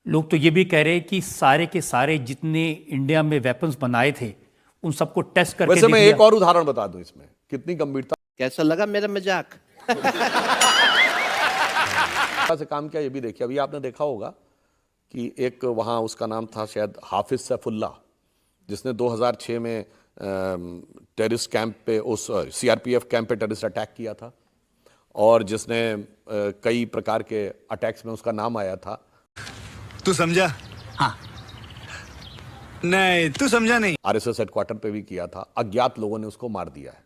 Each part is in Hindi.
लोग तो ये भी कह रहे हैं कि सारे के सारे जितने इंडिया में वेपन्स बनाए थे उन सबको टेस्ट करके वैसे मैं देख एक और उदाहरण बता दूं इसमें कितनी गंभीरता कैसा लगा मेरा मजाक? से काम किया ये भी देखिए। अभी आपने देखा होगा कि एक वहाँ उसका नाम था शायद हाफिज सैफुल्ला, जिसने 2006 में टेररिस्ट कैंप पे उस सीआरपीएफ कैंप पे टेररिस्ट अटैक किया था और जिसने कई प्रकार के अटैक्स में उसका नाम आया था। तू समझा? हाँ। नहीं, तू समझा नहीं। आरएसएस हेडक्वार्टर पे भी किया था, अज्ञात लोगों ने उसको मार दिया है।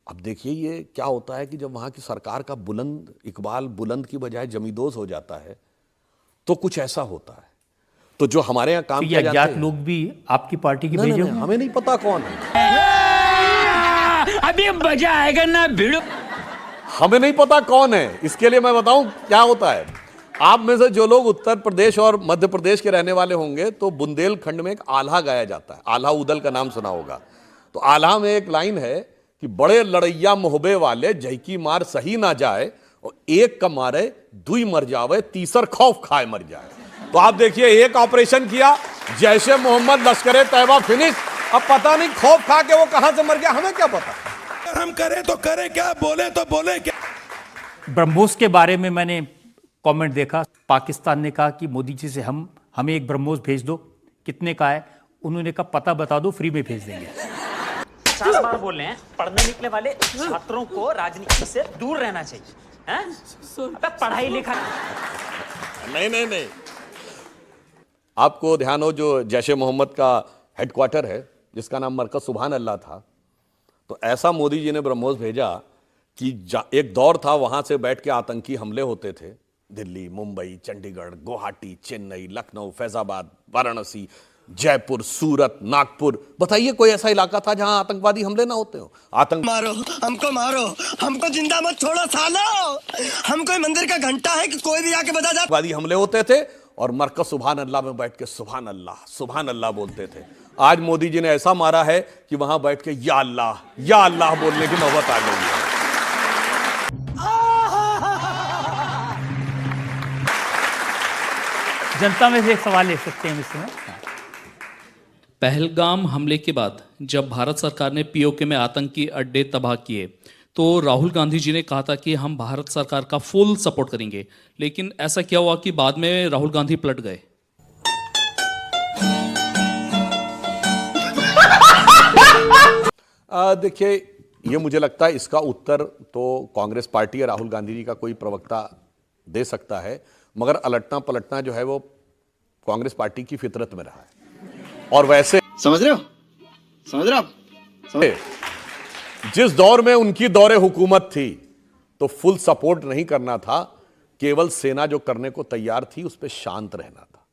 अब देखिए ये क्या होता है कि जब वहां की सरकार का बुलंद इकबाल बुलंद की बजाय जमींदोज हो जाता है तो कुछ ऐसा होता है। तो जो हमारे यहाँ काम किया जाता है, लोग भी आपकी पार्टी के भेजे नहीं, हमें नहीं पता कौन है। अभी मजा आएगा ना भिड़ो। हमें नहीं पता कौन है। इसके लिए मैं बताऊं क्या होता है। आप में से जो लोग उत्तर प्रदेश और मध्य प्रदेश के रहने वाले होंगे तो बुंदेलखंड में एक आल्हा गाया जाता है। आल्हा उदल का नाम सुना होगा। तो आल्हा में एक लाइन है कि बड़े लड़ैया मोहबे वाले जैकी मार सही ना जाए और एक का मारे दुई मर जावे तीसर खौफ खाए मर जाए। तो आप देखिए एक ऑपरेशन किया, जैशे मोहम्मद लश्करे तैयबा फिनिश। अब पता नहीं खौफ खा के वो कहां से मर गया, हमें क्या पता। हम करें तो करें क्या, बोले तो बोले क्या। ब्रह्मोस के बारे में मैंने कमेंट देखा, पाकिस्तान ने कहा कि मोदी जी से हमें एक ब्रह्मोस भेज दो। कितने का है? उन्होंने कहा पता बता दो, फ्री में भेज देंगे। 50 बार बोल रहे हैं पढ़ने निकले वाले छात्रों को राजनीति से दूर रहना चाहिए। हैं? अबे पढ़ाई लिखा नहीं। आपको ध्यान हो जो जैशे मोहम्मद का हेडक्वार्टर है जिसका नाम मरकज सुभान अल्लाह था, तो ऐसा मोदी जी ने ब्रह्मोस भेजा कि एक दौर था वहां से बैठ के आतंकी हमले होते थे। दिल्ली, मुंबई, चंडीगढ़, गुवाहाटी, चेन्नई, लखनऊ, फैजाबाद, वाराणसी, जयपुर, सूरत, नागपुर। बताइए कोई ऐसा इलाका था जहां आतंकवादी हमले ना होते हो? मारो, हमको जिंदा मत छोड़ो सालो। हम कोई मंदिर का घंटा है कि कोई भी आके बजा जाए। आतंकवादी हमले होते थे और मरकज सुभान अल्लाह में बैठ के सुभान अल्लाह बोलते थे। आज मोदी जी ने ऐसा मारा है कि वहां बैठ के या अल्लाह बोलने की नौबत आ गई है। जनता में से एक सवाल ले सकते हैं इसमें। पहलगाम हमले के बाद जब भारत सरकार ने पीओके में आतंकी अड्डे तबाह किए तो राहुल गांधी जी ने कहा था कि हम भारत सरकार का फुल सपोर्ट करेंगे, लेकिन ऐसा क्या हुआ कि बाद में राहुल गांधी पलट गए? देखिए ये मुझे लगता है इसका उत्तर तो कांग्रेस पार्टी या राहुल गांधी जी का कोई प्रवक्ता दे सकता है, मगर अलटना पलटना जो है वो कांग्रेस पार्टी की फितरत में रहा है। और वैसे समझ रहे हो? जिस दौर में उनकी दौरे हुकूमत थी तो फुल सपोर्ट नहीं करना था, केवल सेना जो करने को तैयार थी उस पर शांत रहना था।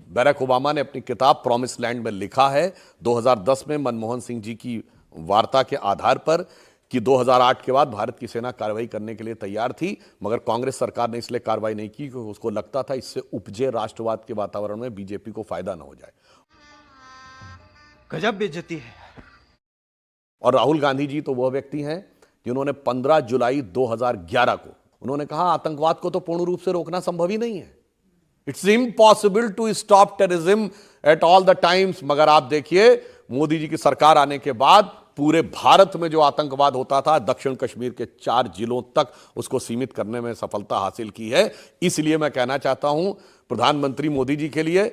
बराक ओबामा ने अपनी किताब प्रॉमिस लैंड में लिखा है 2010 में मनमोहन सिंह जी की वार्ता के आधार पर कि 2008 के बाद भारत की सेना कार्रवाई करने के लिए तैयार थी, मगर कांग्रेस सरकार ने इसलिए कार्रवाई नहीं की क्योंकि उसको लगता था इससे उपजे राष्ट्रवाद के वातावरण में बीजेपी को फायदा ना हो जाए। गजब बेइज्जती है। और राहुल गांधी जी तो वह व्यक्ति हैं जिन्होंने 15 जुलाई 2011 को उन्होंने कहा आतंकवाद को तो पूर्ण रूप से रोकना संभव ही नहीं है। It's impossible to stop terrorism at all the times. मगर आप देखिए मोदी जी की सरकार आने के बाद पूरे भारत में जो आतंकवाद होता था, दक्षिण कश्मीर के 4 जिलों तक उसको सीमित करने में सफलता हासिल की है। इसलिए मैं कहना चाहता हूं प्रधानमंत्री मोदी जी के लिए,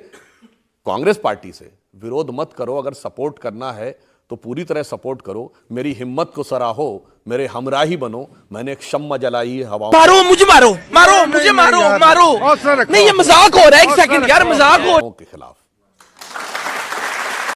कांग्रेस पार्टी से विरोध मत करो। अगर सपोर्ट करना है तो पूरी तरह सपोर्ट करो। मेरी हिम्मत को सराहो, मेरे हमराही बनो। मैंने एक शम्मा जलाई हवा। मारो मुझे, मारो मुझे, मारो। नहीं ये मजाक हो रहा है, एक सेकंड यार, मजाक हो के खिलाफ।